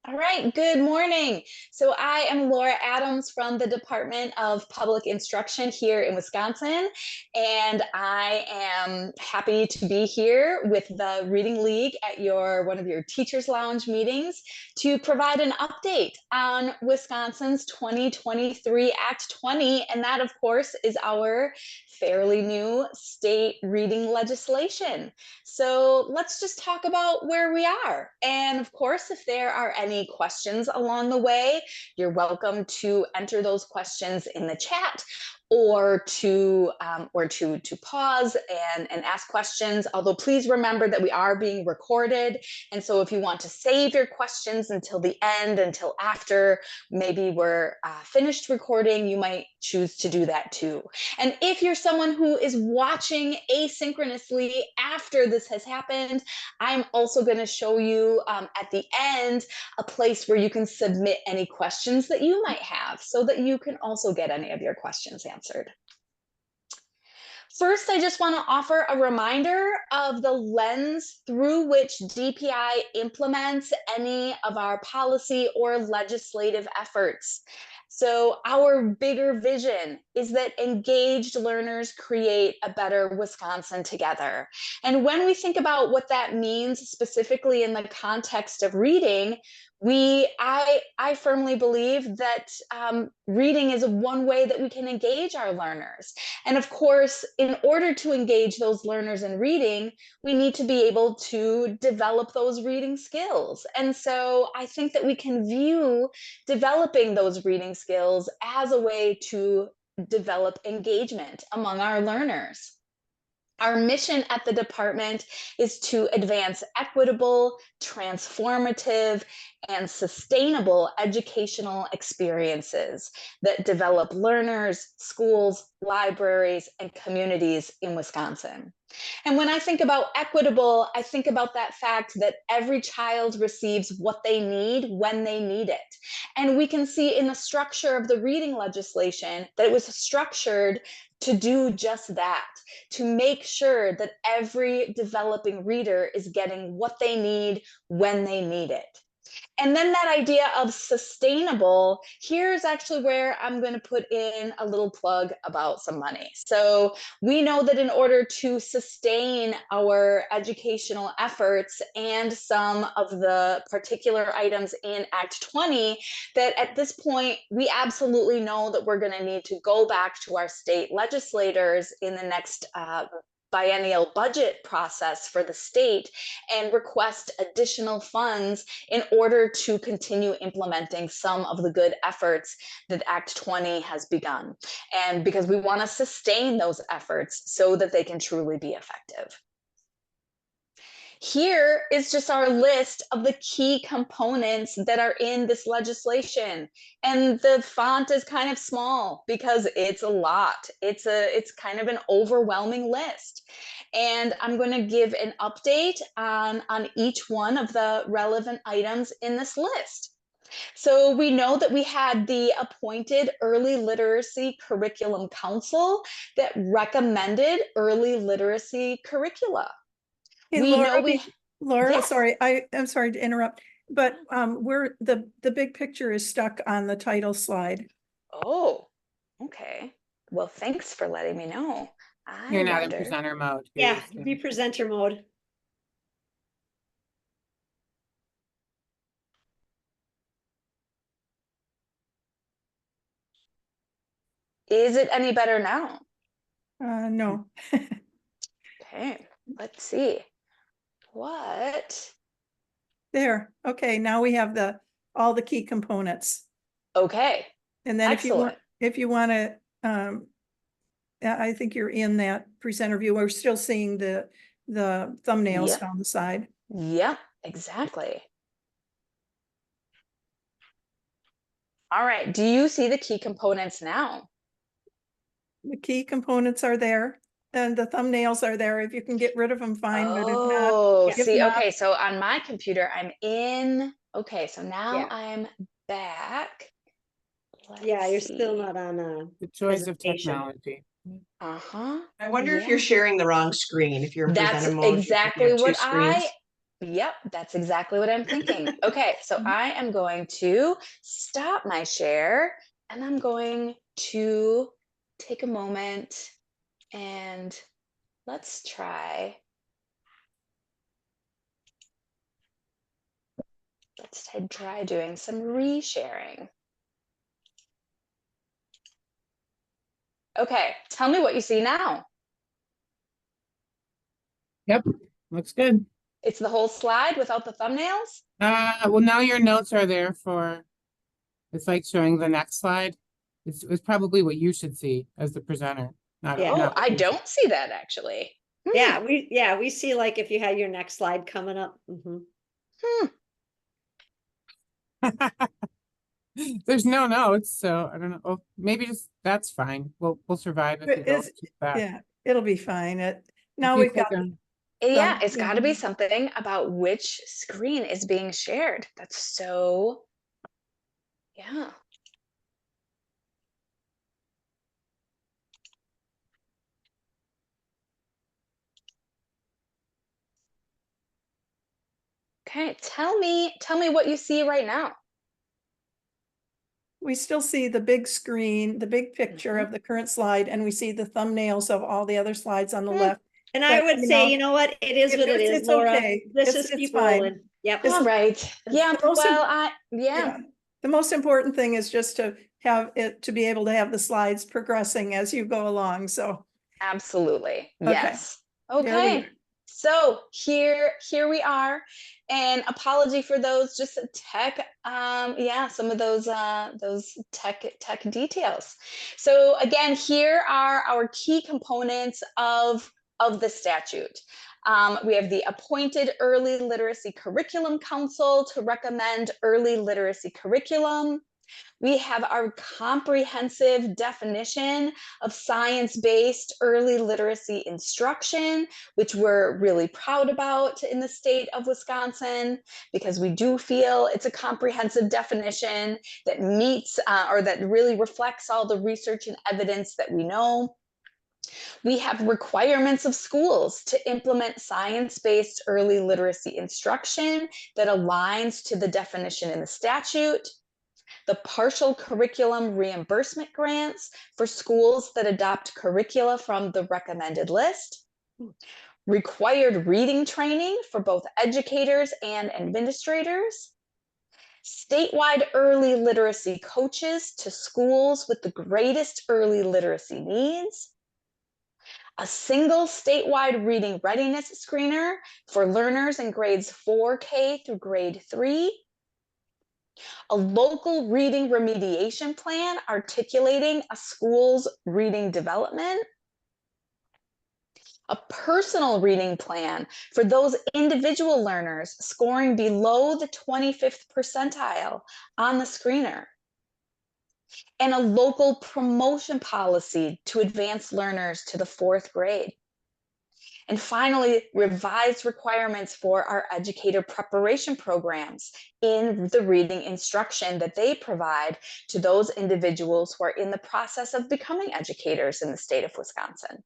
All right, good morning. So I am Laura Adams from the Department of Public Instruction here in Wisconsin, and I am happy to be here with the Reading League at one of your Teachers Lounge meetings to provide an update on Wisconsin's 2023 Act 20, and that, of course, is our fairly new state reading legislation. So let's just talk about where we are. And of course, if there are any questions along the way, you're welcome to enter those questions in the chat or to pause and ask questions. Although please remember that we are being recorded. And so if you want to save your questions until the end, until after maybe we're finished recording, you might choose to do that too. And if you're someone who is watching asynchronously after this has happened, I'm also going to show you at the end a place where you can submit any questions that you might have so that you can also get any of your questions answered. First, I just want to offer a reminder of the lens through which DPI implements any of our policy or legislative efforts. So our bigger vision is that engaged learners create a better Wisconsin together. And when we think about what that means specifically in the context of reading, I firmly believe that reading is one way that we can engage our learners. And of course, in order to engage those learners in reading, we need to be able to develop those reading skills. And so I think that we can view developing those reading skills as a way to develop engagement among our learners. Our mission at the department is to advance equitable, transformative, and sustainable educational experiences that develop learners, schools, libraries, and communities in Wisconsin. And when I think about equitable, I think about that fact that every child receives what they need when they need it. And we can see in the structure of the reading legislation that it was structured to do just that, to make sure that every developing reader is getting what they need when they need it. And then that idea of sustainable, here's actually where I'm going to put in a little plug about some money. So we know that in order to sustain our educational efforts and some of the particular items in Act 20, that at this point, we absolutely know that we're going to need to go back to our state legislators in the next biennial budget process for the state and request additional funds in order to continue implementing some of the good efforts that Act 20 has begun. And because we want to sustain those efforts so that they can truly be effective. Here is just our list of the key components that are in this legislation. And the font is kind of small because it's a lot. It's kind of an overwhelming list. And I'm going to give an update on each one of the relevant items in this list. So we know that we had the appointed Early Literacy Curriculum Council that recommended early literacy curricula. Hey, We Laura, know we Laura, yes. sorry, I'm sorry to interrupt, but we're the big picture is stuck on the title slide. Oh, okay. Well, thanks for letting me know. You're not in presenter mode. Yeah, be presenter mode. Is it any better now? No. Okay, let's see. What? There. Okay, now we have all the key components. Okay. And then excellent. if you want to, I think you're in that presenter view. We're still seeing the thumbnails down the side. Yep, exactly. All right. Do you see the key components now? The key components are there and the thumbnails are there. If you can get rid of them, fine. Oh, but if see, not, okay. So on my computer, I'm in. Okay, so now Yeah. I'm back. Yeah, you're still not on the choice of technology. Uh-huh. I wonder if you're sharing the wrong screen. If you're in That's presenter mode, exactly what Yep, that's exactly what I'm thinking. Okay, so I am going to stop my share and I'm going to take a moment and let's try. Let's try doing some resharing. Okay, tell me what you see now. Yep, looks good. It's the whole slide without the thumbnails? Well, now your notes are there for, it's like showing the next slide. It's probably what you should see as the presenter. Not, Yeah. Oh, not I don't see that actually. Yeah, we see like if you had your next slide coming up. Mhm. There's no notes, so I don't know. Oh, maybe just that's fine. We'll survive if we go It's, to that. yeah, it'll be fine. If Now you we've got, click on- Yeah, it's got to be yeah. something about which screen is being shared. That's so, yeah. Okay, tell me what you see right now. We still see the big screen, the big picture Mhm. of the current slide, and we see the thumbnails of all the other slides on the Hmm. left. And I But, would you say, know, you know what? It is what it is, It's Laura. okay. Let's It's just keep fine. rolling. Yep. It's- All right. Yeah. the most Well, Yeah. The most important thing is just to have it, to be able to have the slides progressing as you go along. So, absolutely. Okay. Yes. There we Okay. are. So here we are. And apology for those just tech, yeah, some of those tech details. So again, here are our key components of the statute. We have the appointed Early Literacy Curriculum Council to recommend early literacy curriculum. We have our comprehensive definition of science-based early literacy instruction, which we're really proud about in the state of Wisconsin, because we do feel it's a comprehensive definition that meets or that really reflects all the research and evidence that we know. We have requirements of schools to implement science-based early literacy instruction that aligns to the definition in the statute. The partial curriculum reimbursement grants for schools that adopt curricula from the recommended list. Required reading training for both educators and administrators. Statewide early literacy coaches to schools with the greatest early literacy needs. A single statewide reading readiness screener for learners in grades 4K through grade 3. A local reading remediation plan articulating a school's reading development. A personal reading plan for those individual learners scoring below the 25th percentile on the screener. And a local promotion policy to advance learners to the 4th grade. And finally, revised requirements for our educator preparation programs in the reading instruction that they provide to those individuals who are in the process of becoming educators in the state of Wisconsin.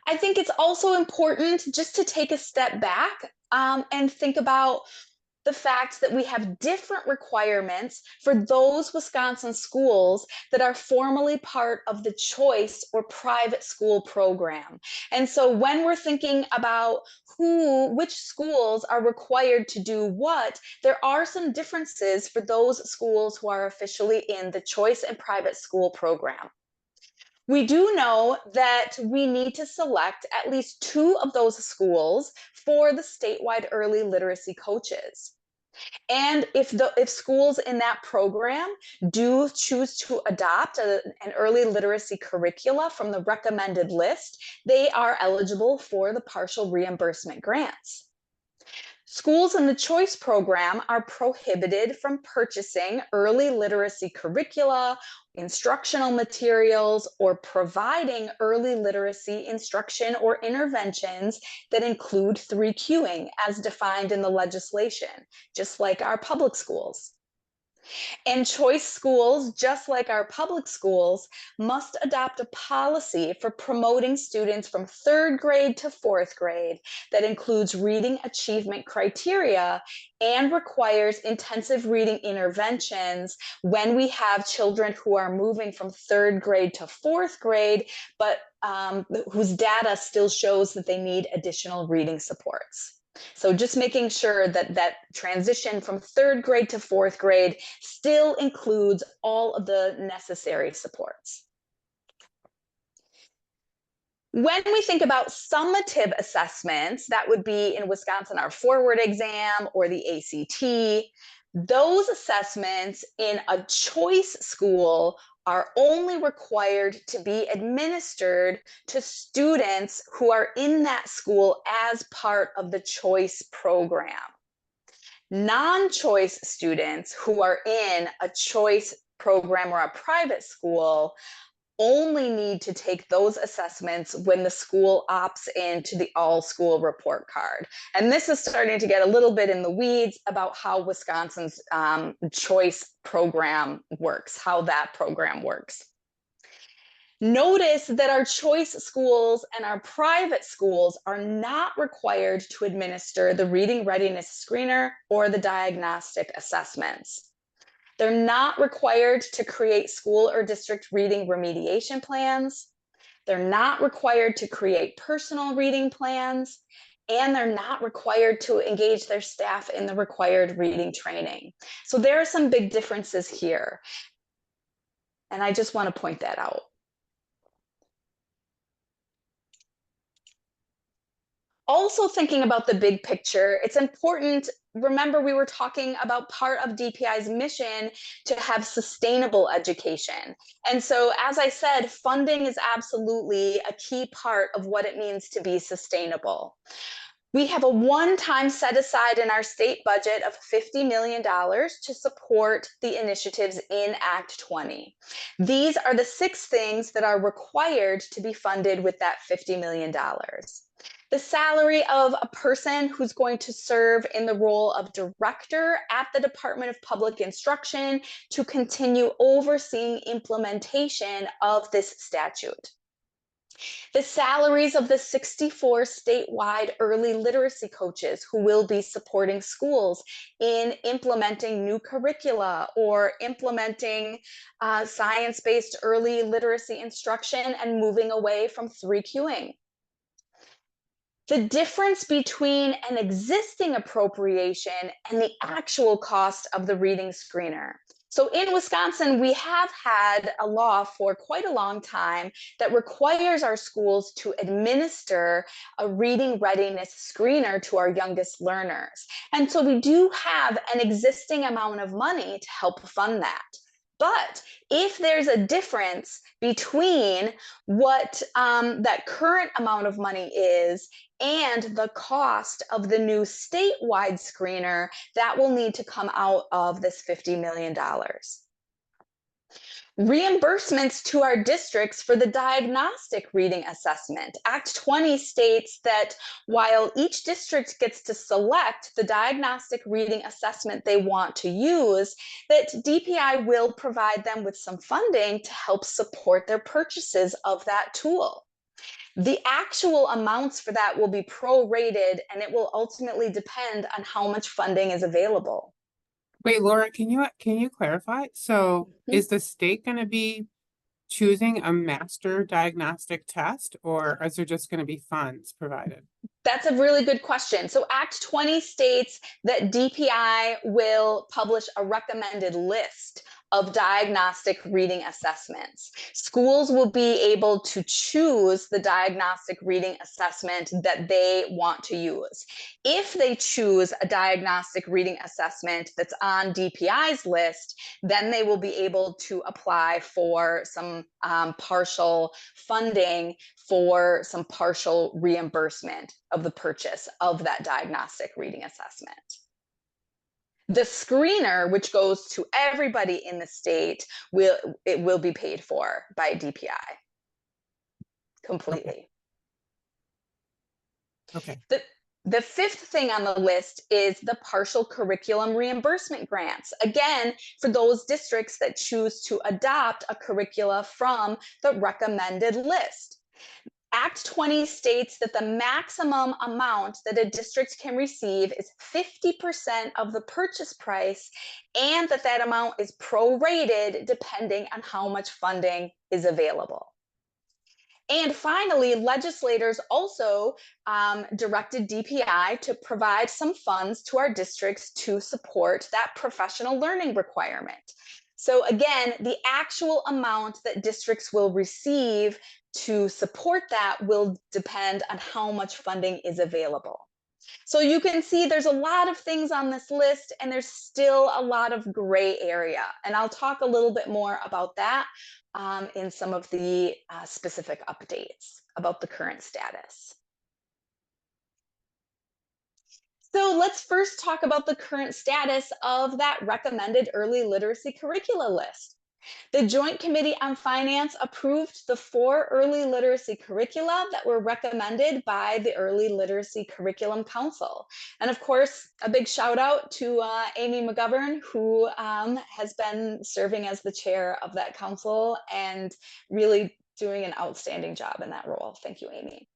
I think it's also important just to take a step back and think about the fact that we have different requirements for those Wisconsin schools that are formally part of the choice or private school program. And so when we're thinking about which schools are required to do what, there are some differences for those schools who are officially in the choice and private school program. We do know that we need to select at least 2 of those schools for the statewide early literacy coaches. And if schools in that program do choose to adopt an early literacy curricula from the recommended list, they are eligible for the partial reimbursement grants. Schools in the choice program are prohibited from purchasing early literacy curricula, instructional materials, or providing early literacy instruction or interventions that include 3Qing as defined in the legislation, just like our public schools. And choice schools, just like our public schools, must adopt a policy for promoting students from 3rd grade to 4th grade that includes reading achievement criteria and requires intensive reading interventions when we have children who are moving from 3rd grade to 4th grade, but whose data still shows that they need additional reading supports. So just making sure that that transition from 3rd grade to 4th grade still includes all of the necessary supports. When we think about summative assessments, that would be in Wisconsin our forward exam or the ACT. Those assessments in a choice school are only required to be administered to students who are in that school as part of the choice program. Non-choice students who are in a choice program or a private school only need to take those assessments when the school opts into the all-school report card. And this is starting to get a little bit in the weeds about how Wisconsin's choice program works, how that program works. Notice that our choice schools and our private schools are not required to administer the reading readiness screener or the diagnostic assessments. They're not required to create school or district reading remediation plans. They're not required to create personal reading plans, and they're not required to engage their staff in the required reading training. So there are some big differences here, and I just want to point that out. Also thinking about the big picture, it's important, remember we were talking about part of DPI's mission to have sustainable education. And so, as I said, funding is absolutely a key part of what it means to be sustainable. We have a one-time set aside in our state budget of $50 million to support the initiatives in Act 20. These are the 6 things that are required to be funded with that $50 million. The salary of a person who's going to serve in the role of director at the Department of Public Instruction to continue overseeing implementation of this statute. The salaries of the 64 statewide early literacy coaches who will be supporting schools in implementing new curricula or implementing science-based early literacy instruction and moving away from 3Qing. The difference between an existing appropriation and the actual cost of the reading screener. So in Wisconsin, we have had a law for quite a long time that requires our schools to administer a reading readiness screener to our youngest learners. And so we do have an existing amount of money to help fund that. But if there's a difference between what that current amount of money is and the cost of the new statewide screener, that will need to come out of this $50 million. Reimbursements to our districts for the diagnostic reading assessment. Act 20 states that while each district gets to select the diagnostic reading assessment they want to use, that DPI will provide them with some funding to help support their purchases of that tool. The actual amounts for that will be prorated, and it will ultimately depend on how much funding is available. Wait, Laura, can you clarify? So is the state going to be choosing a master diagnostic test, or is there just going to be funds provided? That's a really good question. So Act 20 states that DPI will publish a recommended list of diagnostic reading assessments. Schools will be able to choose the diagnostic reading assessment that they want to use. If they choose a diagnostic reading assessment that's on DPI's list, then they will be able to apply for some partial funding for some partial reimbursement of the purchase of that diagnostic reading assessment. The screener, which goes to everybody in the state, will be paid for by DPI completely. Okay. The fifth thing on the list is the partial curriculum reimbursement grants. Again, for those districts that choose to adopt a curricula from the recommended list. Act 20 states that the maximum amount that a district can receive is 50% of the purchase price, and that amount is prorated depending on how much funding is available. And finally, legislators also directed DPI to provide some funds to our districts to support that professional learning requirement. So again, the actual amount that districts will receive to support that will depend on how much funding is available. So you can see there's a lot of things on this list, and there's still a lot of gray area. And I'll talk a little bit more about that in some of the specific updates about the current status. So let's first talk about the current status of that recommended early literacy curricula list. The Joint Committee on Finance approved the 4 early literacy curricula that were recommended by the Early Literacy Curriculum Council. And of course, a big shout out to Amy McGovern, who has been serving as the chair of that council and really doing an outstanding job in that role. Thank you, Amy.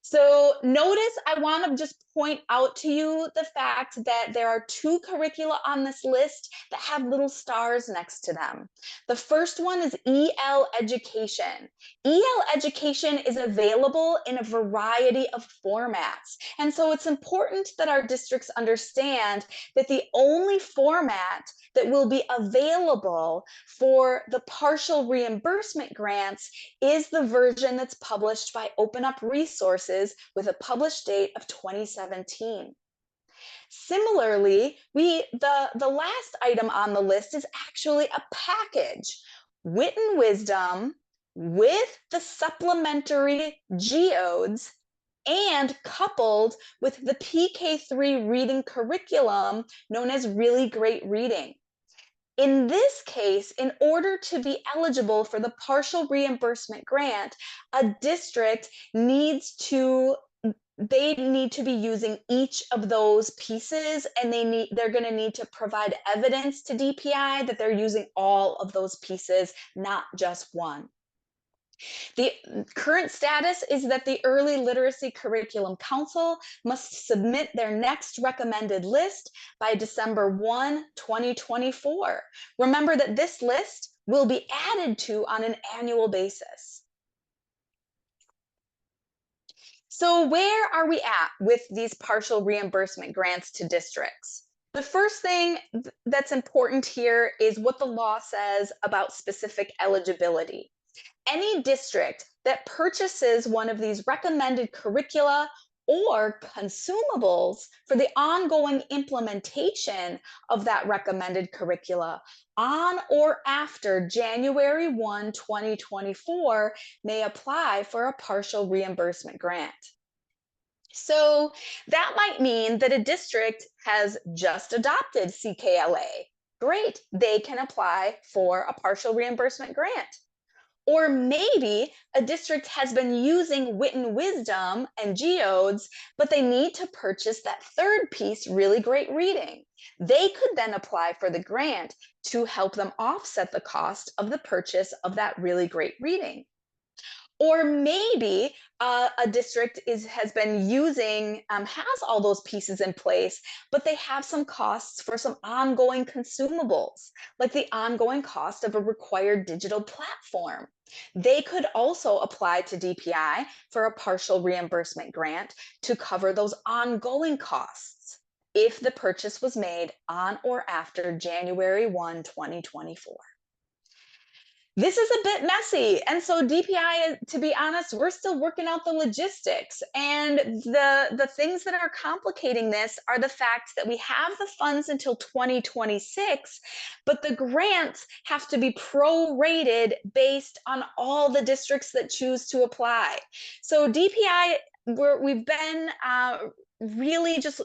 So notice I want to just point out to you the fact that there are 2 curricula on this list that have little stars next to them. The first one is EL Education. EL Education is available in a variety of formats. And so it's important that our districts understand that the only format that will be available for the partial reimbursement grants is the version that's published by Open Up Resources with a published date of 2017. Similarly, the last item on the list is actually a package, Wit and Wisdom, with the supplementary geodes and coupled with the PK3 reading curriculum known as Really Great Reading. In this case, in order to be eligible for the partial reimbursement grant, a district needs to be using each of those pieces, and they're going to need to provide evidence to DPI that they're using all of those pieces, not just one. The current status is that the Early Literacy Curriculum Council must submit their next recommended list by December 1, 2024. Remember that this list will be added to on an annual basis. So where are we at with these partial reimbursement grants to districts? The first thing that's important here is what the law says about specific eligibility. Any district that purchases one of these recommended curricula or consumables for the ongoing implementation of that recommended curricula on or after January 1, 2024 may apply for a partial reimbursement grant. So that might mean that a district has just adopted CKLA. Great, they can apply for a partial reimbursement grant. Or maybe a district has been using Wit and Wisdom and geodes, but they need to purchase that third piece, Really Great Reading. They could then apply for the grant to help them offset the cost of the purchase of that Really Great Reading. Or maybe a district has been using, has all those pieces in place, but they have some costs for some ongoing consumables, like the ongoing cost of a required digital platform. They could also apply to DPI for a partial reimbursement grant to cover those ongoing costs if the purchase was made on or after January 1, 2024. This is a bit messy. And so DPI, to be honest, we're still working out the logistics. And the things that are complicating this are the fact that we have the funds until 2026, but the grants have to be prorated based on all the districts that choose to apply. So DPI, we've been really just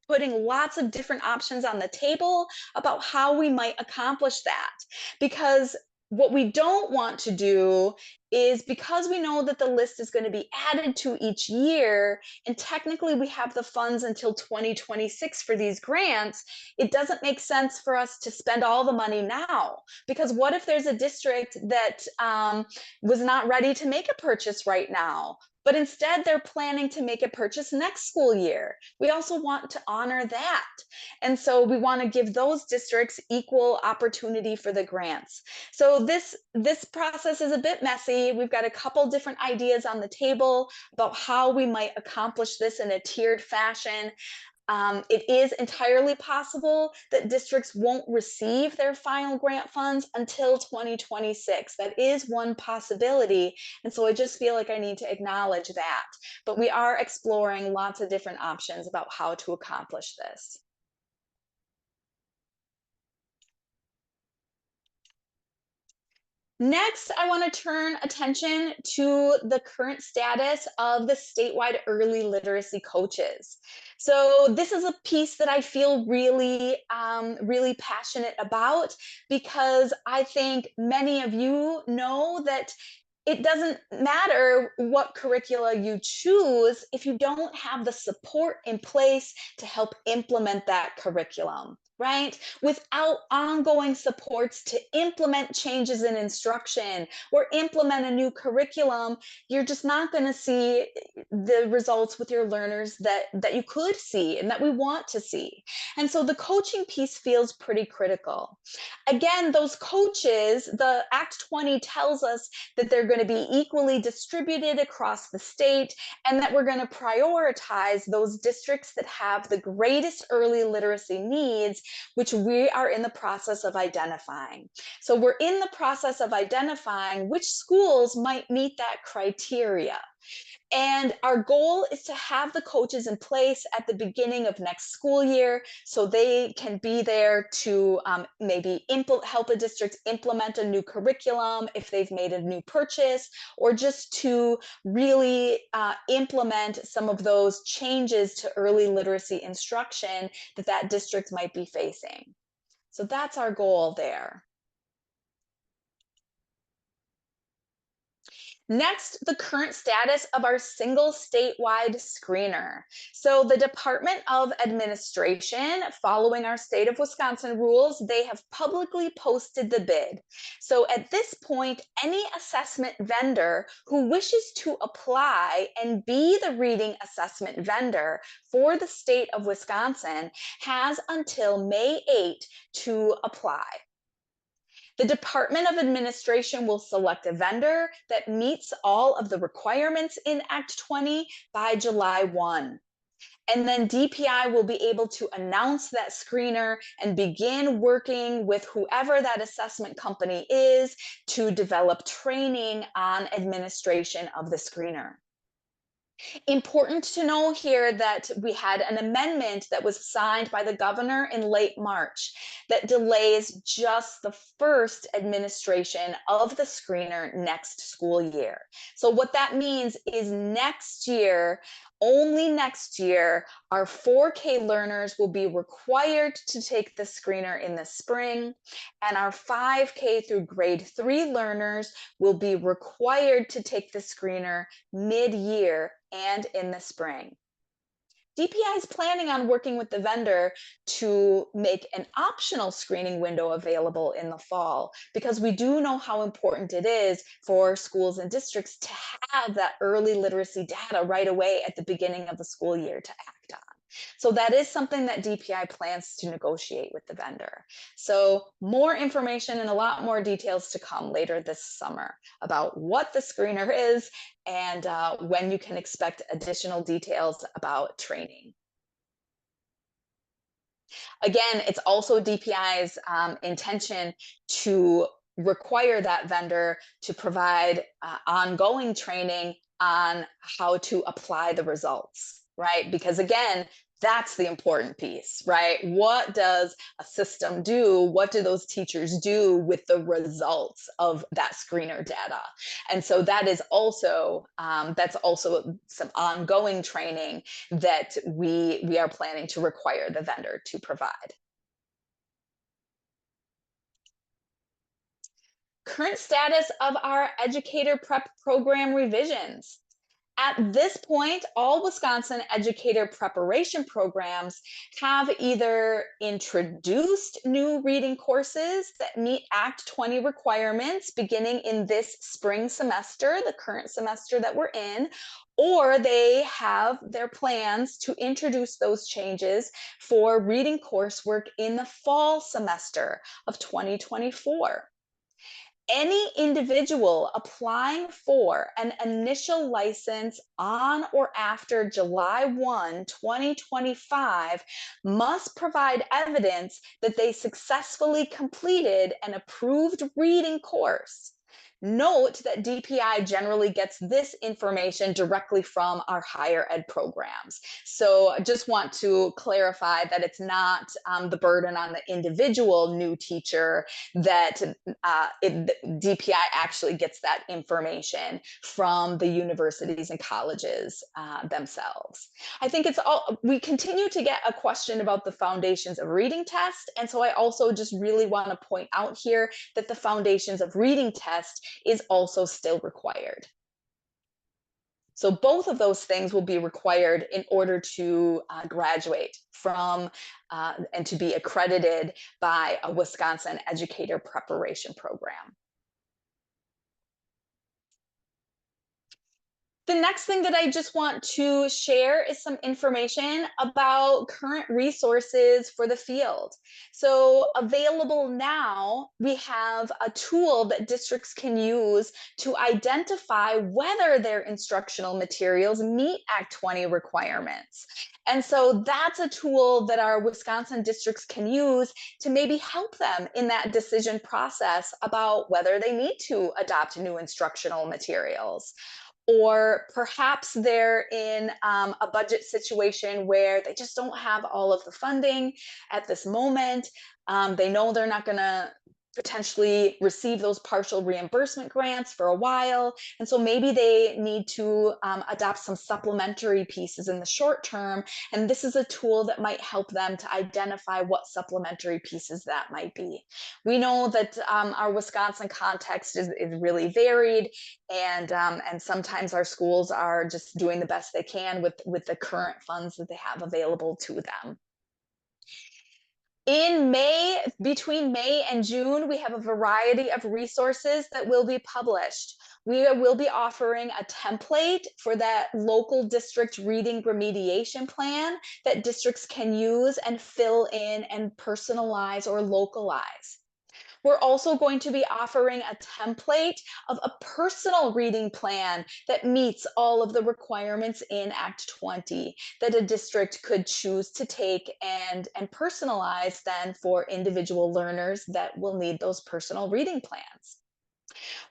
putting lots of different options on the table about how we might accomplish that. Because What we don't want to do is, because we know that the list is going to be added to each year, and technically we have the funds until 2026 for these grants, it doesn't make sense for us to spend all the money now. Because what if there's a district that was not ready to make a purchase right now, but instead they're planning to make a purchase next school year? We also want to honor that. And so we want to give those districts equal opportunity for the grants. So this process is a bit messy. We've got a couple different ideas on the table about how we might accomplish this in a tiered fashion. It is entirely possible that districts won't receive their final grant funds until 2026. That is one possibility. And so I just feel like I need to acknowledge that. But we are exploring lots of different options about how to accomplish this. Next, I want to turn attention to the current status of the statewide early literacy coaches. So this is a piece that I feel really, really passionate about, because I think many of you know that it doesn't matter what curricula you choose if you don't have the support in place to help implement that curriculum, right? Without ongoing supports to implement changes in instruction or implement a new curriculum, you're just not going to see the results with your learners that you could see and that we want to see. And so the coaching piece feels pretty critical. Again, those coaches, the Act 20 tells us that they're going to be equally distributed across the state, and that we're going to prioritize those districts that have the greatest early literacy needs, which we are in the process of identifying. So we're in the process of identifying which schools might meet that criteria. And our goal is to have the coaches in place at the beginning of next school year, so they can be there to maybe help a district implement a new curriculum if they've made a new purchase, or just to really implement some of those changes to early literacy instruction that district might be facing. So that's our goal there. Next, the current status of our single statewide screener. So the Department of Administration, following our state of Wisconsin rules, they have publicly posted the bid. So at this point, any assessment vendor who wishes to apply and be the reading assessment vendor for the state of Wisconsin has until May 8 to apply. The Department of Administration will select a vendor that meets all of the requirements in Act 20 by July 1. And then DPI will be able to announce that screener and begin working with whoever that assessment company is to develop training on administration of the screener. Important to know here that we had an amendment that was signed by the governor in late March that delays just the first administration of the screener next school year. So what that means is next year, only next year, our 4K learners will be required to take the screener in the spring, and our 5K through grade 3 learners will be required to take the screener mid-year and in the spring. DPI is planning on working with the vendor to make an optional screening window available in the fall, because we do know how important it is for schools and districts to have that early literacy data right away at the beginning of the school year to act on. So that is something that DPI plans to negotiate with the vendor. So more information and a lot more details to come later this summer about what the screener is and when you can expect additional details about training. Again, it's also DPI's intention to require that vendor to provide ongoing training on how to apply the results, right? Because again, that's the important piece, right? What does a system do? What do those teachers do with the results of that screener data? And so that is also, that's also some ongoing training that we are planning to require the vendor to provide. Current status of our educator prep program revisions. At this point, all Wisconsin educator preparation programs have either introduced new reading courses that meet Act 20 requirements beginning in this spring semester, the current semester that we're in, or they have their plans to introduce those changes for reading coursework in the fall semester of 2024. Any individual applying for an initial license on or after July 1, 2025 must provide evidence that they successfully completed an approved reading course. Note that DPI generally gets this information directly from our higher ed programs. So I just want to clarify that it's not the burden on the individual new teacher, that DPI actually gets that information from the universities and colleges themselves. I think we continue to get a question about the Foundations of Reading test. And so I also just really want to point out here that the Foundations of Reading test is also still required. So both of those things will be required in order to graduate from and to be accredited by a Wisconsin educator preparation program. The next thing that I just want to share is some information about current resources for the field. So available now, we have a tool that districts can use to identify whether their instructional materials meet Act 20 requirements. And so that's a tool that our Wisconsin districts can use to maybe help them in that decision process about whether they need to adopt new instructional materials. Or perhaps they're in a budget situation where they just don't have all of the funding at this moment. They know they're not going to potentially receive those partial reimbursement grants for a while. And so maybe they need to adopt some supplementary pieces in the short term. And this is a tool that might help them to identify what supplementary pieces that might be. We know that our Wisconsin context is really varied, and sometimes our schools are just doing the best they can with the current funds that they have available to them. In May, between May and June, we have a variety of resources that will be published. We will be offering a template for that local district reading remediation plan that districts can use and fill in and personalize or localize. We're also going to be offering a template of a personal reading plan that meets all of the requirements in Act 20 that a district could choose to take and personalize then for individual learners that will need those personal reading plans.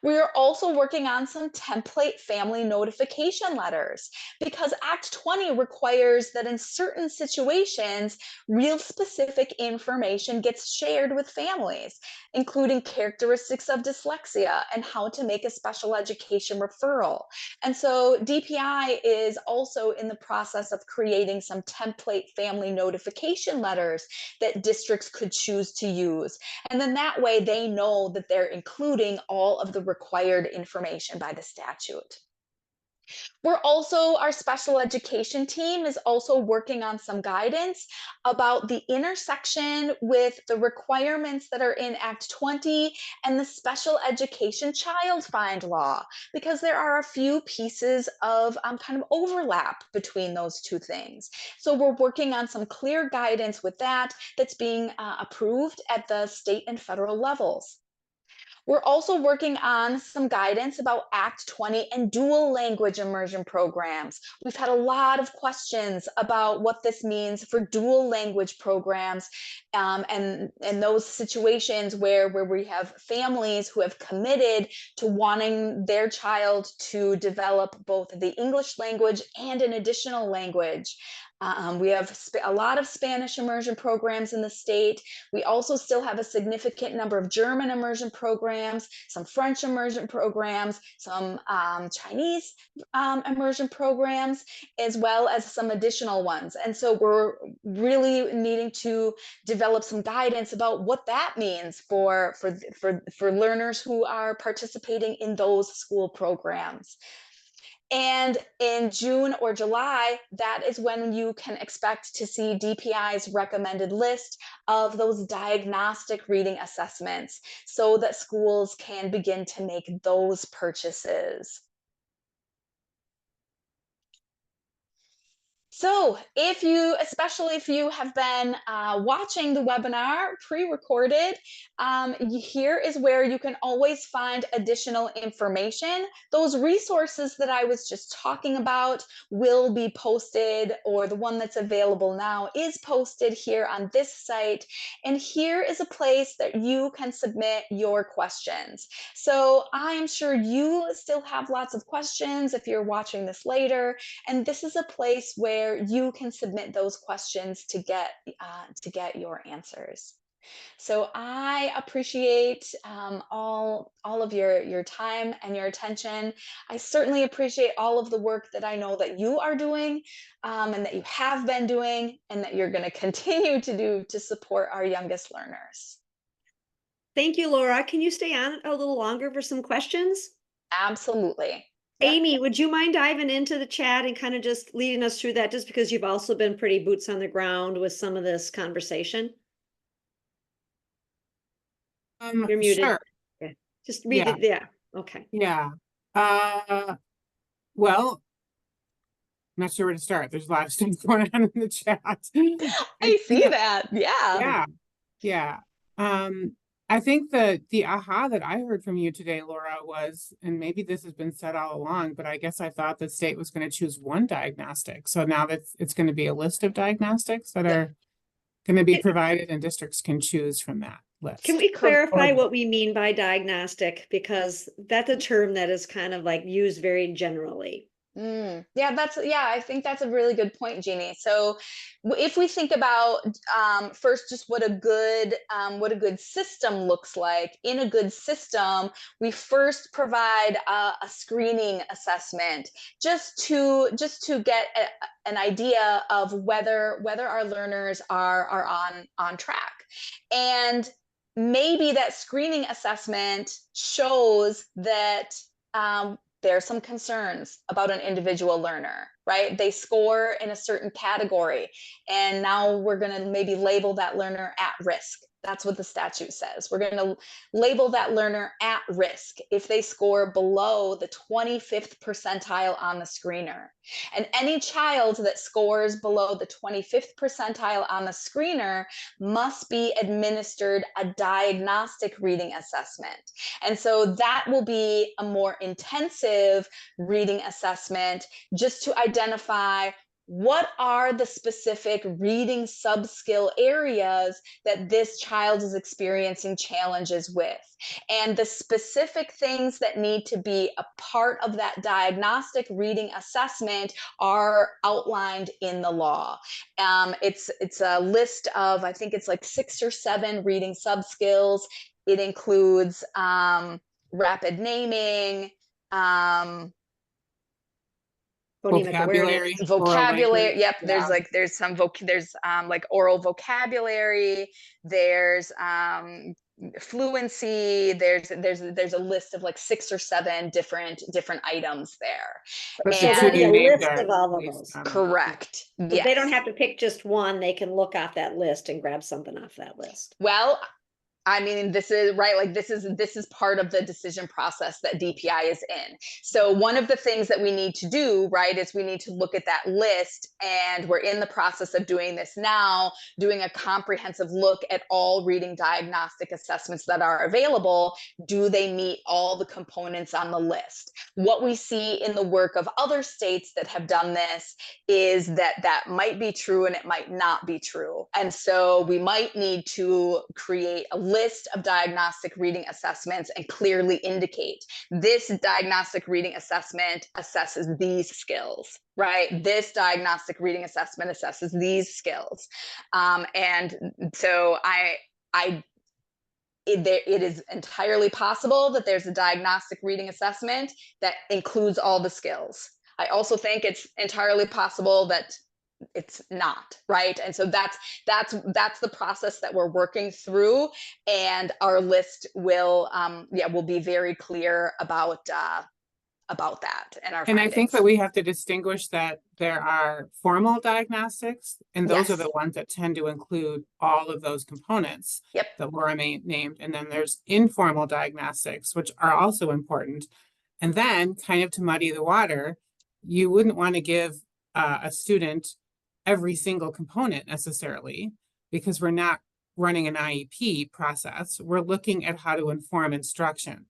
We are also working on some template family notification letters because Act 20 requires that in certain situations, real specific information gets shared with families, including characteristics of dyslexia and how to make a special education referral. And so DPI is also in the process of creating some template family notification letters that districts could choose to use. And then that way they know that they're including all of the required information by the statute. Our special education team is also working on some guidance about the intersection with the requirements that are in Act 20 and the special education child find law, because there are a few pieces of kind of overlap between those two things. So we're working on some clear guidance with that's being approved at the state and federal levels. We're also working on some guidance about Act 20 and dual language immersion programs. We've had a lot of questions about what this means for dual language programs and those situations where we have families who have committed to wanting their child to develop both the English language and an additional language. We have a lot of Spanish immersion programs in the state. We also still have a significant number of German immersion programs, some French immersion programs, some Chinese immersion programs, as well as some additional ones. And so we're really needing to develop some guidance about what that means for learners who are participating in those school programs. And in June or July, that is when you can expect to see DPI's recommended list of those diagnostic reading assessments so that schools can begin to make those purchases. So especially if you have been watching the webinar pre-recorded, here is where you can always find additional information. Those resources that I was just talking about will be posted, or the one that's available now is posted here on this site. And here is a place that you can submit your questions. So I'm sure you still have lots of questions if you're watching this later. And this is a place where you can submit those questions to get your answers. So I appreciate all of your time and your attention. I certainly appreciate all of the work that I know that you are doing and that you have been doing and that you're going to continue to do to support our youngest learners. Thank you, Laura. Can you stay on a little longer for some questions? Absolutely. Yep. Amy, would you mind diving into the chat and kind of just leading us through that, just because you've also been pretty boots on the ground with some of this conversation? You're muted. Sure. Yeah. Just read it. Yeah. Okay. Yeah. Well, I'm not sure where to start. There's a lot of stuff going on in the chat. I see that. Yeah. Yeah. I think the aha that I heard from you today, Laura, was, and maybe this has been said all along, but I guess I thought the state was going to choose one diagnostic. So now that it's going to be a list of diagnostics that are going to be provided, and districts can choose from that list. Can we clarify what we mean by diagnostic? Because that's a term that is kind of like used very generally. Yeah, I think that's a really good point, Jeannie. So if we think about first just what a good system looks like, in a good system, we first provide a screening assessment just to get an idea of whether our learners are on track. And maybe that screening assessment shows that there are some concerns about an individual learner, right? They score in a certain category, and now we're going to maybe label that learner at risk. That's what the statute says. We're going to label that learner at risk if they score below the 25th percentile on the screener. And any child that scores below the 25th percentile on the screener must be administered a diagnostic reading assessment. And so that will be a more intensive reading assessment just to identify what are the specific reading subskill areas that this child is experiencing challenges with, and the specific things that need to be a part of that diagnostic reading assessment are outlined in the law. It's a list of, I think it's like 6 or 7 reading subskills. It includes rapid naming, vocabulary. Yep. Yeah. There's some like oral vocabulary. There's fluency. There's a list of like 6 or 7 different items there. So there'll be a list of all of those. Correct. Yes. They don't have to pick just one. They can look off that list and grab something off that list. Well, I mean, this is right. Like this is part of the decision process that DPI is in. So one of the things that we need to do, right, is we need to look at that list, and we're in the process of doing this now, doing a comprehensive look at all reading diagnostic assessments that are available. Do they meet all the components on the list? What we see in the work of other states that have done this is that might be true and it might not be true. And so we might need to create a list list of diagnostic reading assessments and clearly indicate this diagnostic reading assessment assesses these skills, right? This diagnostic reading assessment assesses these skills. And so it is entirely possible that there's a diagnostic reading assessment that includes all the skills. I also think it's entirely possible that it's not, right? And so that's the process that we're working through, and our list will will be very clear about that and our And findings. I think that we have to distinguish that there are formal diagnostics, and those are Yes. the ones that tend to include all of those components Yep. that Laura named. And then there's informal diagnostics, which are also important. And then, kind of to muddy the water, you wouldn't want to give a student every single component necessarily, because we're not running an IEP process. We're looking at how to inform instruction.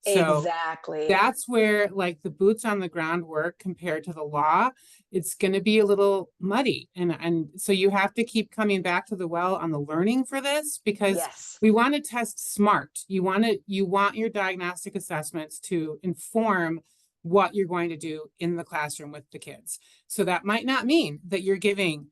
So Exactly. that's where, like, the boots on the ground work compared to the law, it's going to be a little muddy. And so you have to keep coming back to the well on the learning for this, because Yes. we want to test smart. You want your diagnostic assessments to inform what you're going to do in the classroom with the kids. So that might not mean that you're giving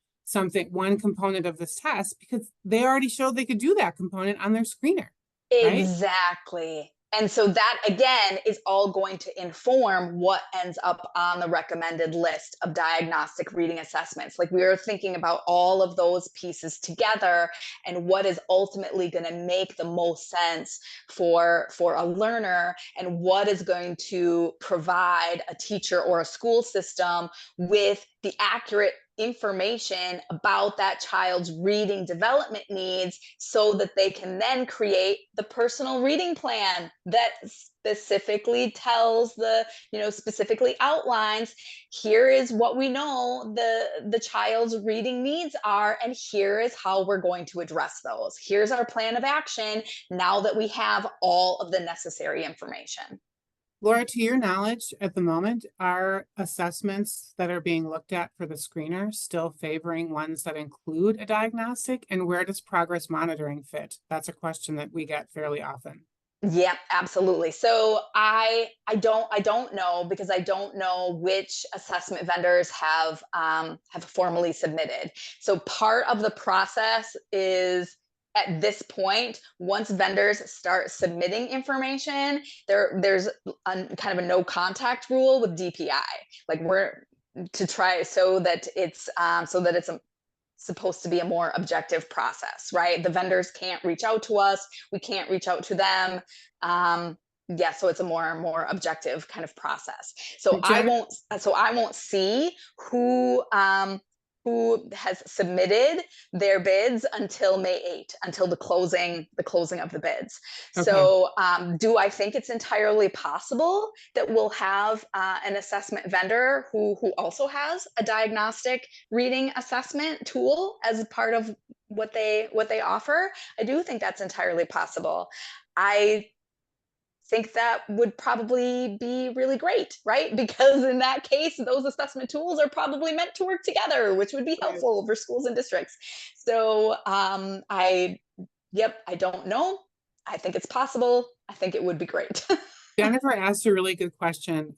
one component of this test, because they already showed they could do that component on their screener. Right? Exactly. And so that, again, is all going to inform what ends up on the recommended list of diagnostic reading assessments. Like, we are thinking about all of those pieces together and what is ultimately going to make the most sense for a learner, and what is going to provide a teacher or a school system with the accurate information about that child's reading development needs, so that they can then create the personal reading plan that specifically tells specifically outlines, here is what we know the child's reading needs are, and here is how we're going to address those. Here's our plan of action now that we have all of the necessary information. Laura, to your knowledge, at the moment, are assessments that are being looked at for the screener still favoring ones that include a diagnostic? And where does progress monitoring fit? That's a question that we get fairly often. Yeah, absolutely. So I don't know, because I don't know which assessment vendors have formally submitted. So part of the process is, at this point, once vendors start submitting information, there's kind of a no contact rule with DPI. Like, we're to try so that it's supposed to be a more objective process, right? The vendors can't reach out to us, we can't reach out to them. So it's a more objective kind of process. So I won't see who has submitted their bids until May 8, until the closing of the bids. Okay. So do I think it's entirely possible that we'll have an assessment vendor who also has a diagnostic reading assessment tool as part of what they offer? I do think that's entirely possible. I think that would probably be really great, right? Because in that case, those assessment tools are probably meant to work together, which would be helpful for schools and districts. So I don't know. I think it's possible. I think it would be great. Jennifer asked a really good question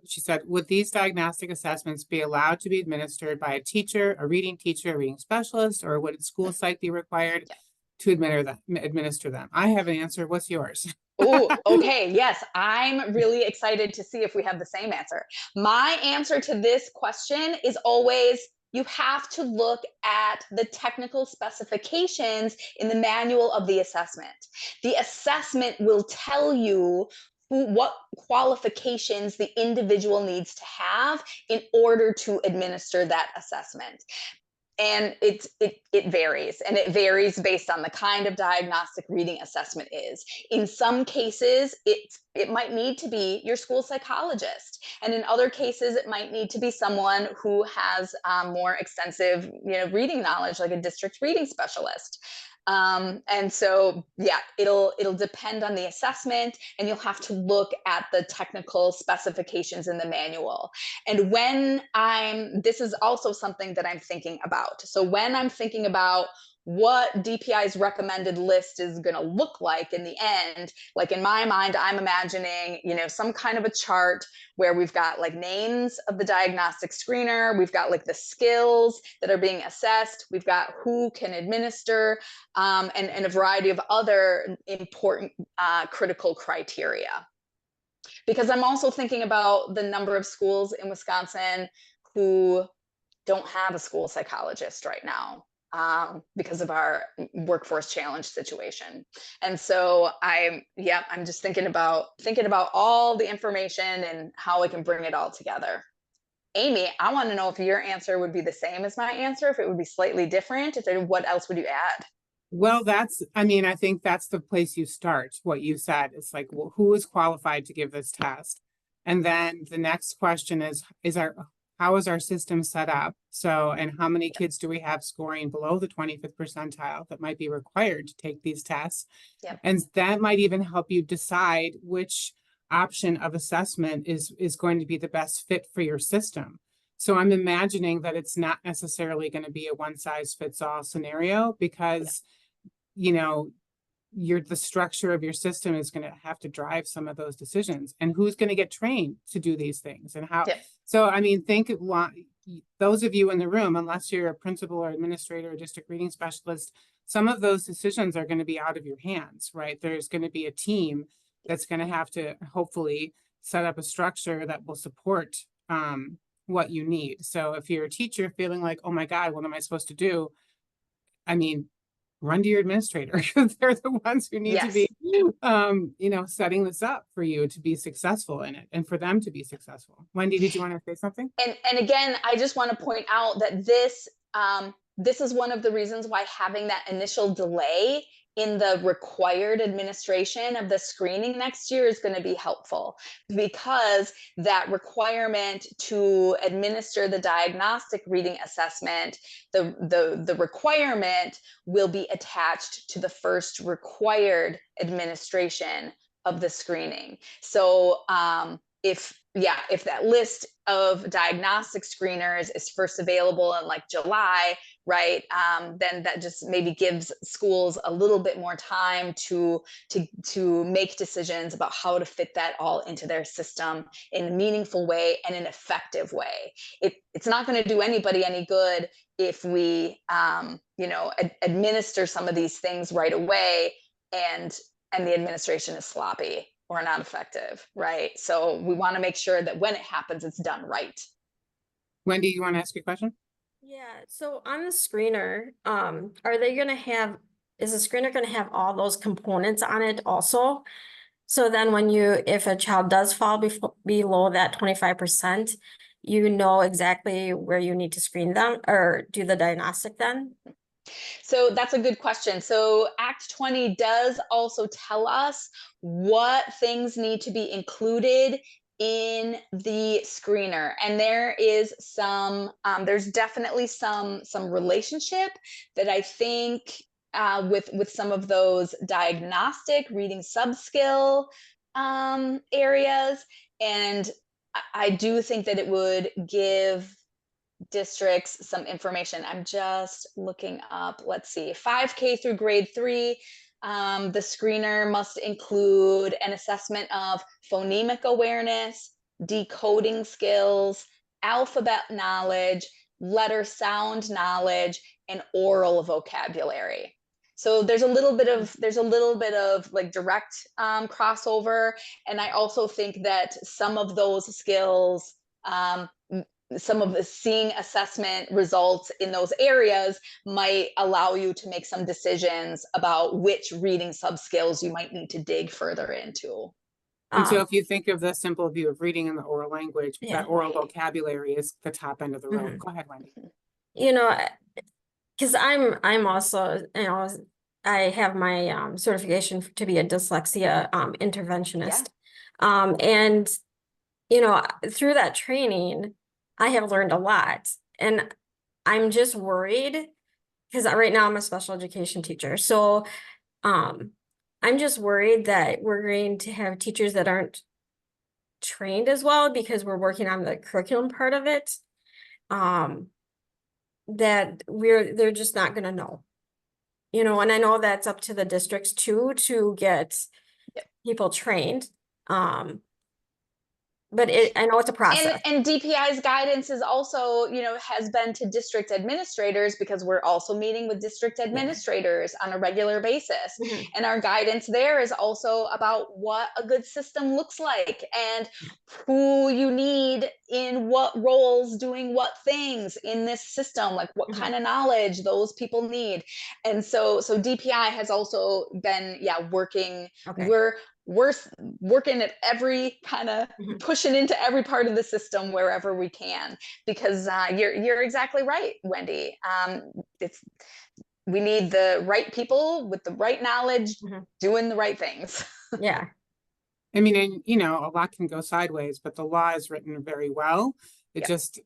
she said, would these diagnostic assessments be allowed to be administered by a teacher, a reading teacher, a reading specialist, or would a school site be required to administer them? I have an answer. What's yours? Oh, okay. Yes, I'm really excited to see if we have the same answer. My answer to this question is always, you have to look at the technical specifications in the manual of the assessment. The assessment will tell you what qualifications the individual needs to have in order to administer that assessment. And it varies, and it varies based on the kind of diagnostic reading assessment is. In some cases, it might need to be your school psychologist, and in other cases, it might need to be someone who has more extensive, reading knowledge, like a district reading specialist. And so, it'll depend on the assessment, and you'll have to look at the technical specifications in the manual. And this is also something that I'm thinking about. So when I'm thinking about what DPI's recommended list is going to look like in the end. Like in my mind, I'm imagining, some kind of a chart where we've got like names of the diagnostic screener, we've got like the skills that are being assessed, we've got who can administer, and a variety of other important critical criteria. Because I'm also thinking about the number of schools in Wisconsin who don't have a school psychologist right now, because of our workforce challenge situation. And so I'm just thinking about all the information and how I can bring it all together. Amy, I want to know if your answer would be the same as my answer, if it would be slightly different, what else would you add? Well, I think that's the place you start, what you said. It's like, well, who is qualified to give this test? And then the next question is how is our system set up? So, and how many kids do we have scoring below the 25th percentile that might be required to take these tests? Yep. And that might even help you decide which option of assessment is going to be the best fit for your system. So I'm imagining that it's not necessarily going to be a one size fits all scenario, because, the structure of your system is going to have to drive some of those decisions, and who's going to get trained to do these things and how. Yep. So, think those of you in the room, unless you're a principal or administrator or district reading specialist, some of those decisions are going to be out of your hands, right? There's going to be a team that's going to have to hopefully set up a structure that will support what you need. So if you're a teacher feeling like, oh my God, what am I supposed to do? Run to your administrator. They're the ones who need to be, setting this up for you to be successful in it and for them to be successful. Wendy, did you want to say something? And again, I just want to point out that this is one of the reasons why having that initial delay in the required administration of the screening next year is going to be helpful, because that requirement to administer the diagnostic reading assessment, the requirement will be attached to the first required administration of the screening. So if that list of diagnostic screeners is first available in like July, right, then that just maybe gives schools a little bit more time to make decisions about how to fit that all into their system in a meaningful way and an effective way. It's not going to do anybody any good if we administer some of these things right away and the administration is sloppy or not effective, right? So we want to make sure that when it happens, it's done right. Wendy, you want to ask a question? Yeah, so on the screener, are they going to have, is the screener going to have all those components on it also? So then if a child does fall below that 25%, you know exactly where you need to screen them or do the diagnostic then? So that's a good question. So Act 20 does also tell us what things need to be included in the screener, and there is there's definitely some relationship that I think with some of those diagnostic reading subskill areas, and I do think that it would give districts some information. I'm just looking up, let's see, 5K through grade 3. The screener must include an assessment of phonemic awareness, decoding skills, alphabet knowledge, letter sound knowledge, and oral vocabulary. So there's a little bit of like direct crossover. And I also think that some of those skills, some of the seeing assessment results in those areas might allow you to make some decisions about which reading subskills you might need to dig further into. And so if you think of the simple view of reading in the oral language, Yeah. that oral vocabulary is the top end of the road. Go ahead, Wendy. Because I'm also, I have my certification to be a dyslexia interventionist. Yeah. And, through that training, I have learned a lot, and I'm just worried because right now I'm a special education teacher. So I'm just worried that we're going to have teachers that aren't trained as well because we're working on the curriculum part of it. That they're just not going to know. you know, and I know that's up to the districts too, to get Yep. people trained. But I know it's a process. And DPI's guidance is also, you know, has been to district administrators, because we're also meeting with district administrators on a regular basis. Mhm. And our guidance there is also about what a good system looks like and who you need in what roles doing what things in this system, like what Mhm. kind of knowledge those people need. And so DPI has also been, working. Okay. We're working at every kind of Mhm. pushing into every part of the system wherever we can, because you're exactly right, Wendy. We need the right people with the right knowledge Mhm. doing the right things. I mean, and you know, a lot can go sideways, but the law is written very well. It Yeah. just,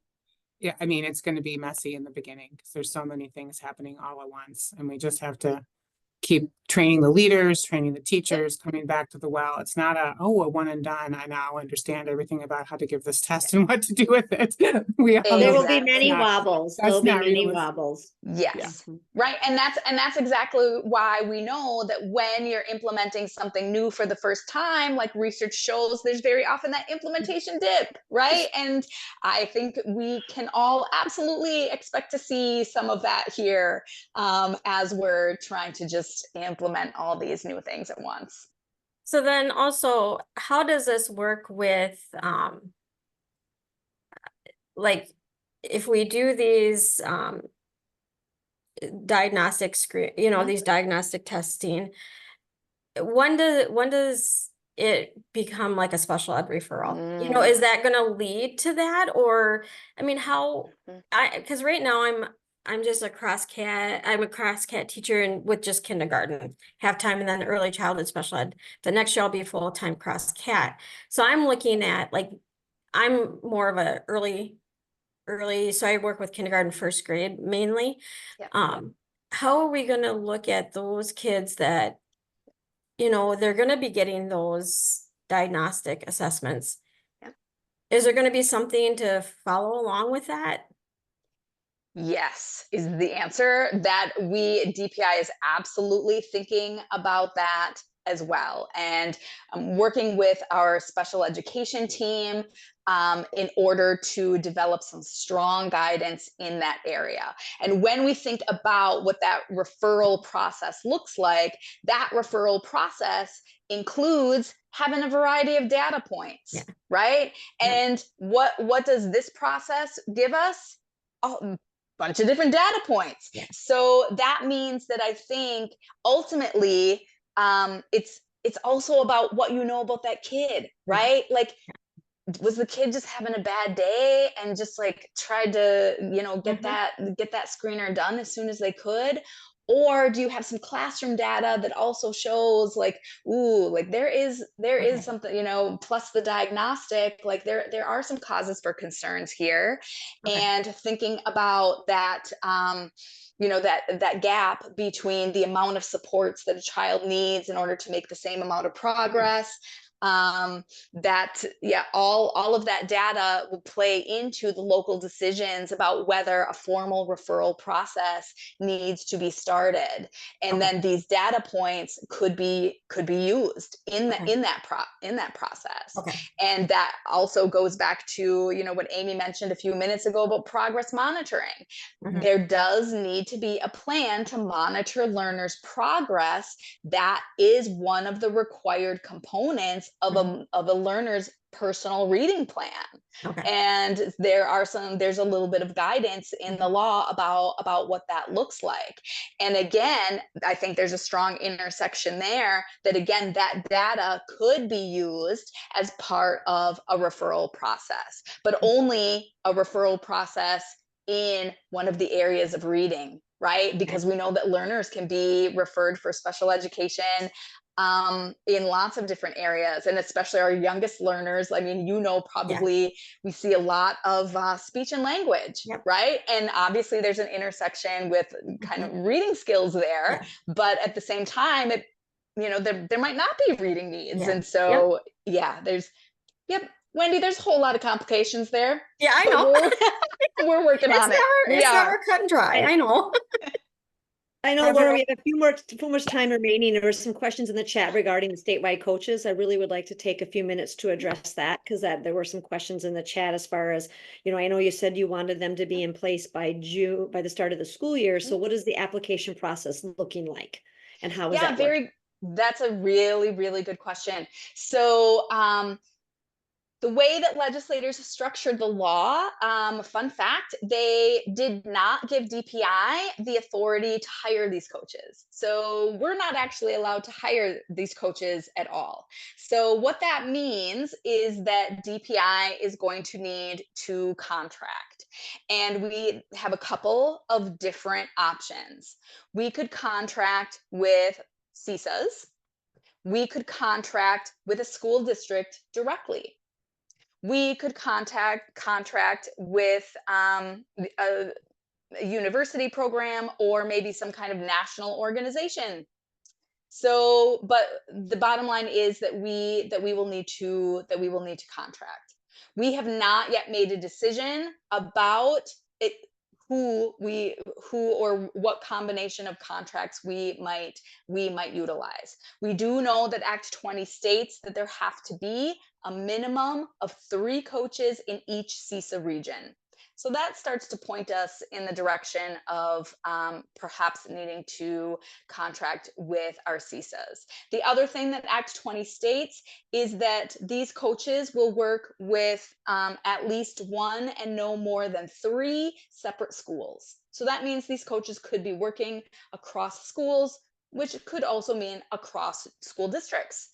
yeah, I mean, it's going to be messy in the beginning because there's so many things happening all at once, and we just have to keep training the leaders, training the teachers, coming back to the well. It's not a one and done. I now understand everything about how to give this test and what to do with it. We all There know will be Exactly. many that's not- wobbles. that's There'll be not many realistic. wobbles. Yes. Right. And that's exactly why we know that when you're implementing something new for the first time, like research shows, there's very often that implementation dip, right? And I think we can all absolutely expect to see some of that here, as we're trying to just implement all these new things at once. So then also, how does this work with, like, if we do these, diagnostic screen, you know, Mhm. these diagnostic testing, when does it become like a special ed referral? You know, is that gonna lead to that? Or, I mean, how, because right now I'm just I'm a cross cat teacher and with just kindergarten, half time, and then early childhood special ed. The next year I'll be full-time cross cat. So I'm looking at, like, I'm more of a early, so I work with kindergarten, first grade mainly. Yeah. How are we gonna look at those kids that, you know, they're gonna be getting those diagnostic assessments? Yeah. Is there gonna be something to follow along with that? Yes, is the answer. That DPI is absolutely thinking about that as well. And working with our special education team in order to develop some strong guidance in that area. And when we think about what that referral process looks like, that referral process includes having a variety of data points, right? Yeah. And what does this process give us? A bunch of different data points. Yeah. So that means that I think ultimately it's also about what you know about that kid, right? Like, was the kid just having a bad day and just like tried to, you know, get that screener done as soon as they could? Or do you have some classroom data that also shows, like, ooh, like there is something, you know, plus the diagnostic, like there are some causes for concerns here. And thinking about that, you know, that gap between the amount of supports that a child needs in order to make the same amount of progress. All of that data will play into the local decisions about whether a formal referral process needs to be started. And then these data points could be used in that process. And that also goes back to, you know, what Amy mentioned a few minutes ago about progress monitoring. There does need to be a plan to monitor learners' progress. That is one of the required components of a learner's personal reading plan. And there's a little bit of guidance in the law about what that looks like. And again, I think there's a strong intersection there that, again, that data could be used as part of a referral process, but only a referral process in one of the areas of reading, right? Because we know that learners can be referred for special education in lots of different areas, and especially our youngest learners. I mean, you know, probably we see a lot of speech and language, right? And obviously there's an intersection with kind of reading skills there, but at the same time, you know, there might not be reading needs. And so, Wendy, there's a whole lot of complications there. Yeah, I know. We're working on it. It's never cut and dry. I know. I know, Laura, we have a few more time remaining. There were some questions in the chat regarding the statewide coaches. I really would like to take a few minutes to address that because there were some questions in the chat as far as, I know you said you wanted them to be in place by the start of the school year. So what is the application process looking like? And how is that working? That's a really, really good question. So, the way that legislators structured the law, fun fact, they did not give DPI the authority to hire these coaches. So we're not actually allowed to hire these coaches at all. So what that means is that DPI is going to need to contract. And we have a couple of different options. We could contract with CISAs. We could contract with a school district directly. We could contract with a university program or maybe some kind of national organization. So, but the bottom line is that we will need to contract. We have not yet made a decision about it, who or what combination of contracts we might utilize. We do know that Act 20 states that there have to be a minimum of 3 coaches in each CISA region. So that starts to point us in the direction of perhaps needing to contract with our CISAs. The other thing that Act 20 states is that these coaches will work with at least 1 and no more than 3 separate schools. So that means these coaches could be working across schools, which could also mean across school districts.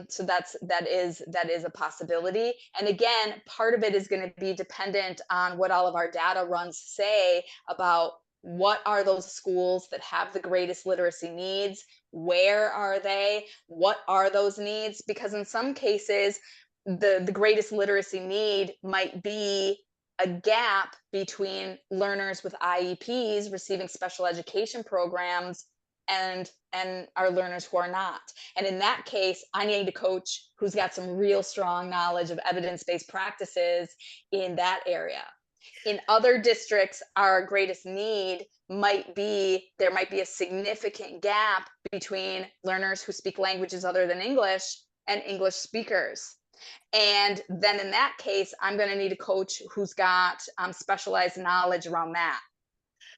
So that is a possibility. And again, part of it is going to be dependent on what all of our data runs say about what are those schools that have the greatest literacy needs, where are they, what are those needs, because in some cases the greatest literacy need might be a gap between learners with IEPs receiving special education programs and our learners who are not. And in that case, I need a coach who's got some real strong knowledge of evidence-based practices in that area. In other districts, our greatest need might be, there might be a significant gap between learners who speak languages other than English and English speakers. And then in that case, I'm going to need a coach who's got specialized knowledge around that.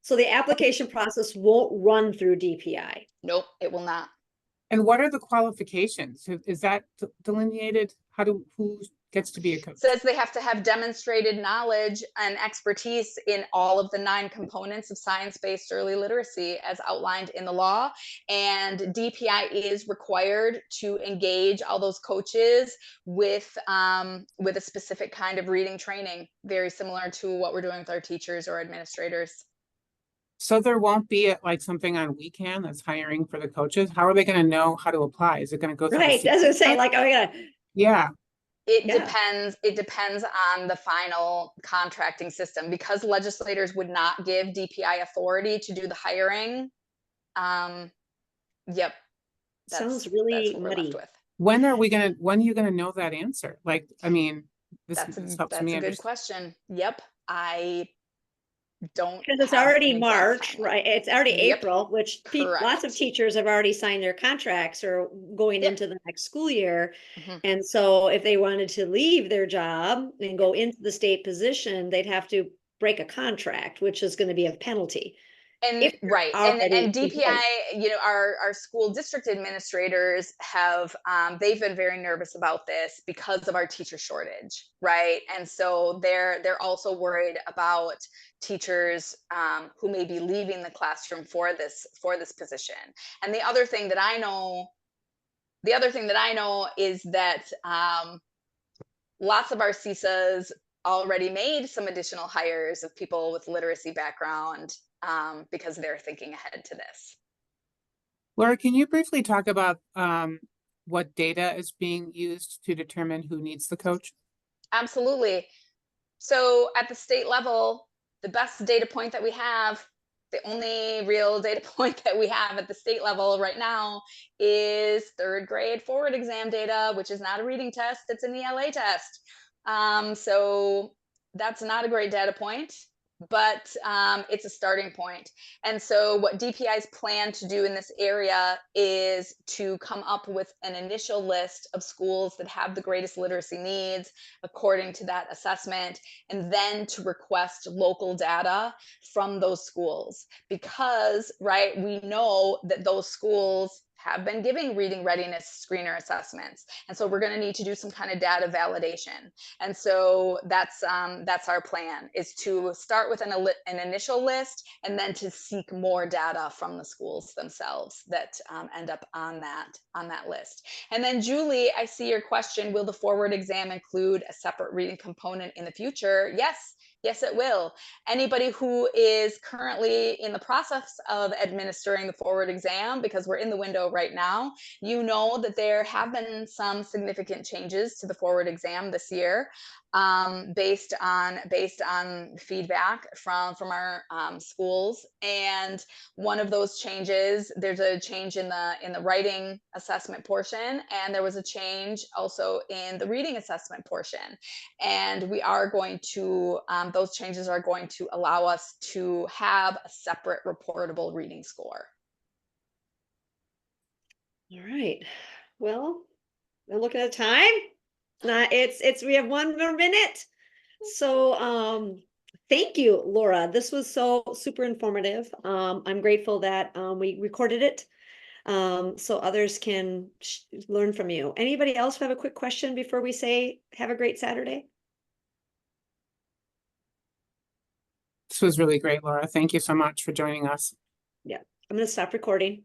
So the application process won't run through DPI. Nope, it will not. And what are the qualifications? Is that delineated? Who gets to be a coach? Says they have to have demonstrated knowledge and expertise in all of the 9 components of science-based early literacy as outlined in the law. And DPI is required to engage all those coaches with a specific kind of reading training, very similar to what we're doing with our teachers or administrators. So there won't be like something on Weekend that's hiring for the coaches. How are they going to know how to apply? Is it going to go through? Right. That's what I'm saying. Like, oh yeah. Yeah. It depends. It depends on the final contracting system, because legislators would not give DPI authority to do the hiring. Yep. Sounds really muddy. When are you gonna know that answer? Like, I mean, this helps me understand. That's a good question. Yep. I don't, because it's already March, right? It's already April, which lots of teachers have already signed their contracts or going into the next school year. And so if they wanted to leave their job and go into the state position, they'd have to break a contract, which is going to be a penalty. And right. And DPI, you know, our school district administrators have, they've been very nervous about this because of our teacher shortage, right? And so they're also worried about teachers who may be leaving the classroom for this position. And the other thing that I know is that lots of our CISAs already made some additional hires of people with literacy background, because they're thinking ahead to this. Laura, can you briefly talk about what data is being used to determine who needs the coach? Absolutely. So at the state level, the best data point that we have, the only real data point that we have at the state level right now is 3rd grade forward exam data, which is not a reading test, it's an ELA test. So that's not a great data point. but it's a starting point. And so what DPI's plan to do in this area is to come up with an initial list of schools that have the greatest literacy needs according to that assessment, and then to request local data from those schools. Because, right, we know that those schools have been giving reading readiness screener assessments. And so we're going to need to do some kind of data validation. And so that's our plan, is to start with an initial list and then to seek more data from the schools themselves that end up on that list. And then Julie, I see your question, will the forward exam include a separate reading component in the future? Yes, it will. Anybody who is currently in the process of administering the forward exam, because we're in the window right now, you know that there have been some significant changes to the forward exam this year, based on feedback from our schools. And one of those changes, there's a change in the writing assessment portion, and there was a change also in the reading assessment portion. And we are going to, those changes are going to allow us to have a separate reportable reading score. All right. Well, I'm looking at the time. We have 1 more minute. So thank you, Laura. This was so super informative. I'm grateful that we recorded it so others can learn from you. Anybody else have a quick question before we say have a great Saturday? This was really great, Laura. Thank you so much for joining us. Yeah, I'm going to stop recording.